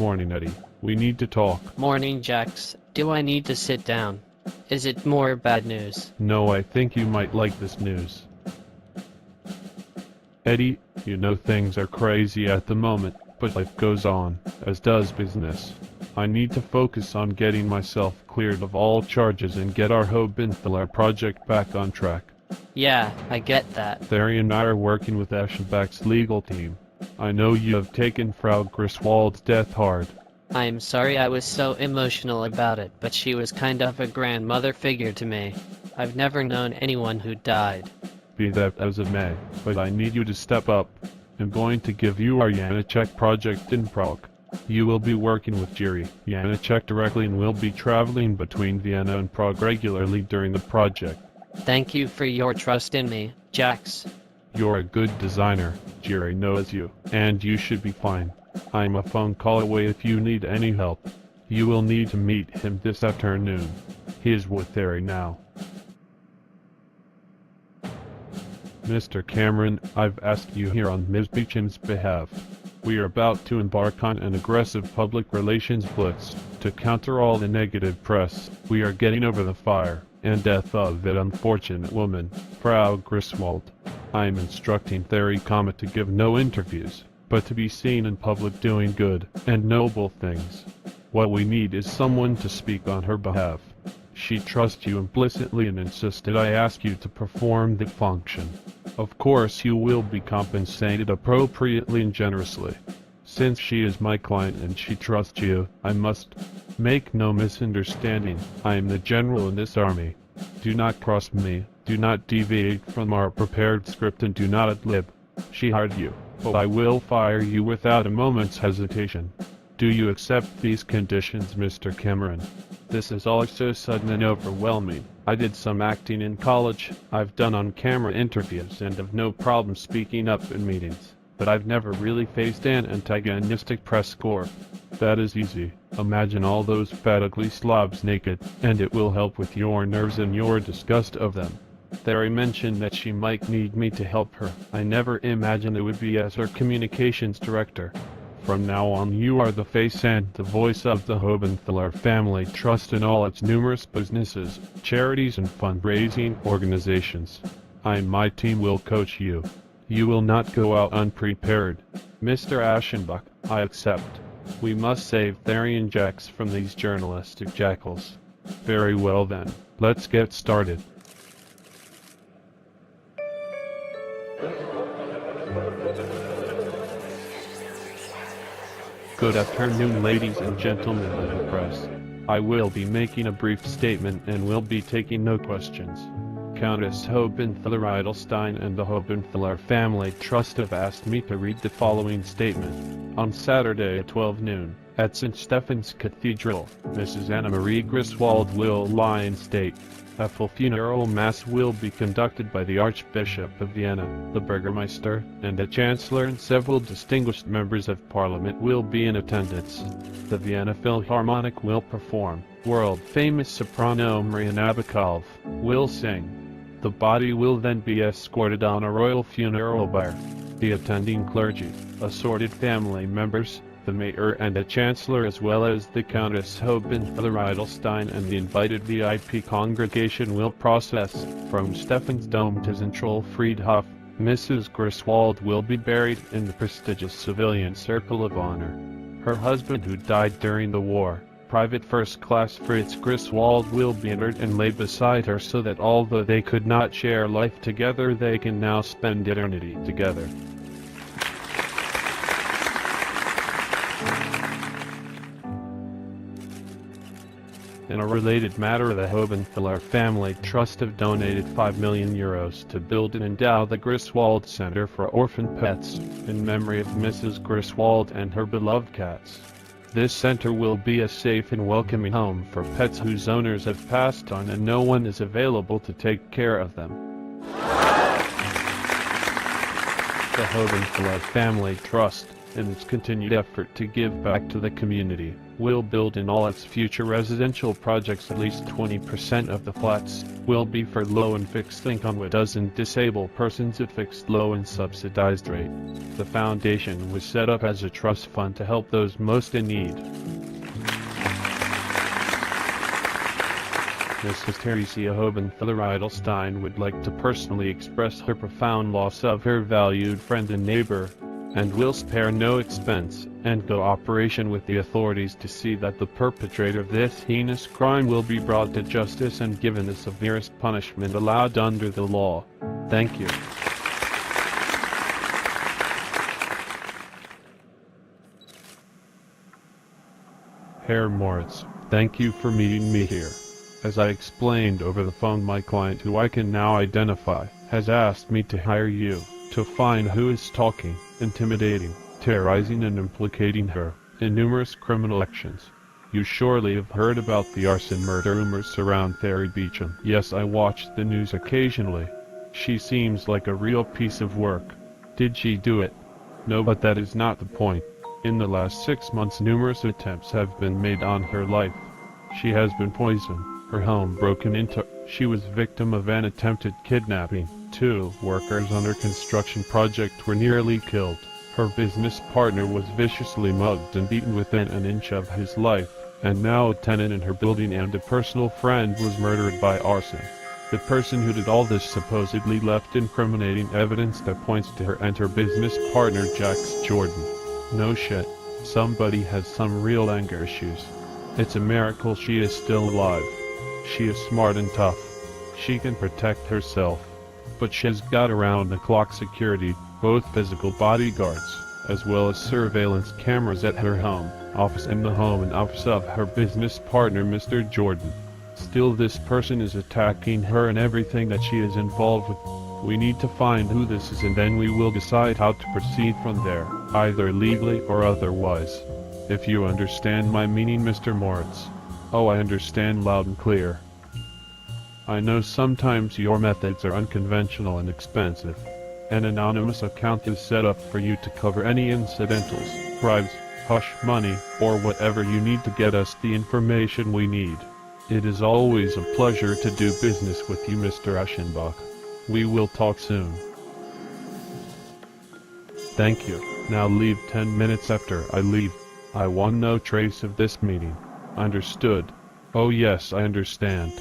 Morning, Eddie. We need to talk. Morning, Jax. Do I need to sit down? Is it more bad news? No, I think you might like this news. Eddie, you know things are crazy at the moment, but life goes on, as does business. I need to focus on getting myself cleared of all charges and get our Hobenthaler project back on track. Yeah, I get that. Therri and I are working with Eschenbach's legal team. I know you have taken Frau Griswold's death hard. I'm sorry I was so emotional about it, but she was kind of a grandmother figure to me. I've never known anyone who died. Be that as it may, but I need you to step up. I'm going to give you our Janicek project in Prague. You will be working with Jiri Janicek directly and will be traveling between Vienna and Prague regularly during the project. Thank you for your trust in me, Jax. You're a good designer, Jiri knows you, and you should be fine. I'm a phone call away if you need any help. You will need to meet him this afternoon. He is with Therri now. Mr. Cameron, I've asked you here on Ms. Beecham's behalf. We are about to embark on an aggressive public relations blitz to counter all the negative press. We are getting over the fire and death of that unfortunate woman, Frau Griswold. I am instructing Therri to give no interviews, but to be seen in public doing good and noble things. What we need is someone to speak on her behalf. She trusts you implicitly and insisted I ask you to perform the function. Of course you will be compensated appropriately and generously. Since she is my client and she trusts you, I must make no misunderstanding. I am the general in this army. Do not cross me, do not deviate from our prepared script and do not ad-lib. She hired you, but I will fire you without a moment's hesitation. Do you accept these conditions, Mr. Cameron? This is all so sudden and overwhelming. I did some acting in college, I've done on-camera interviews and have no problem speaking up in meetings, but I've never really faced an antagonistic press corps. That is easy. Imagine all those fat ugly slobs naked, and it will help with your nerves and your disgust of them. Therri mentioned that she might need me to help her. I never imagined it would be as her communications director. From now on you are the face and the voice of the Hobenthaler Family Trust in all its numerous businesses, charities and fundraising organizations. I and my team will coach you. You will not go out unprepared. Mr. Aschenbach, I accept. We must save Therri and Jax from these journalistic jackals. Very well then, let's get started. Good afternoon, ladies and gentlemen of the press. I will be making a brief statement and will be taking no questions. Countess Hobenthaler Edelstein and the Hobenthaler Family Trust have asked me to read the following statement. On Saturday at 12 noon, at St. Stephen's Cathedral, Mrs. Anna Marie Griswold will lie in state. A full funeral mass will be conducted by the Archbishop of Vienna, the Burgermeister, and the Chancellor, and several distinguished members of Parliament will be in attendance. The Vienna Philharmonic will perform. World-famous soprano Maria Nabokov will sing. The body will then be escorted on a royal funeral bier. The attending clergy, assorted family members, the mayor and the chancellor, as well as the Countess Hobenthaler Edelstein and the invited VIP congregation will process from Stephansdom to Zentralfriedhof. Mrs. Griswold will be buried in the prestigious civilian circle of honor. Her husband, who died during the war, Private First Class Fritz Griswold, will be interred and laid beside her so that although they could not share life together, they can now spend eternity together. In a related matter, the Hobenthaler Family Trust have donated €5 million to build and endow the Griswold Center for Orphan Pets, in memory of Mrs. Griswold and her beloved cats. This center will be a safe and welcoming home for pets whose owners have passed on and no one is available to take care of them. The Hobenthaler Family Trust, in its continued effort to give back to the community, will build in all its future residential projects. At least 20% of the flats will be for low and fixed income, with dozen disabled persons at fixed, low and subsidized rate. The foundation was set up as a trust fund to help those most in need. Mrs. Therri Edelstein would like to personally express her profound loss of her valued friend and neighbor, and will spare no expense and cooperation with the authorities to see that the perpetrator of this heinous crime will be brought to justice and given the severest punishment allowed under the law. Thank you. Herr Moritz, thank you for meeting me here. As I explained over the phone, my client, who I can now identify, has asked me to hire you to find who is stalking, intimidating, terrorizing and implicating her in numerous criminal actions. You surely have heard about the arson murder rumors around Therri Beecham. Yes, I watch the news occasionally. She seems like a real piece of work. Did she do it? No, but that is not the point. In the last 6 months, numerous attempts have been made on her life. She has been poisoned, her home broken into. She was victim of an attempted kidnapping. 2 workers on her construction project were nearly killed. Her business partner was viciously mugged and beaten within an inch of his life, and now a tenant in her building and a personal friend was murdered by arson. The person who did all this supposedly left incriminating evidence that points to her and her business partner, Jax Jordan. No shit. Somebody has some real anger issues. It's a miracle she is still alive. She is smart and tough. She can protect herself. But she's got around-the-clock security, both physical bodyguards, as well as surveillance cameras at her home, office, and the home and office of her business partner, Mr. Jordan. Still, this person is attacking her and everything that she is involved with. We need to find who this is, and then we will decide how to proceed from there, either legally or otherwise. If you understand my meaning, Mr. Moritz. Oh, I understand loud and clear. I know sometimes your methods are unconventional and expensive. An anonymous account is set up for you to cover any incidentals, bribes, hush money, or whatever you need to get us the information we need. It is always a pleasure to do business with you, Mr. Aschenbach. We will talk soon. Thank you. Now leave 10 minutes after I leave. I want no trace of this meeting. Understood? Oh yes, I understand.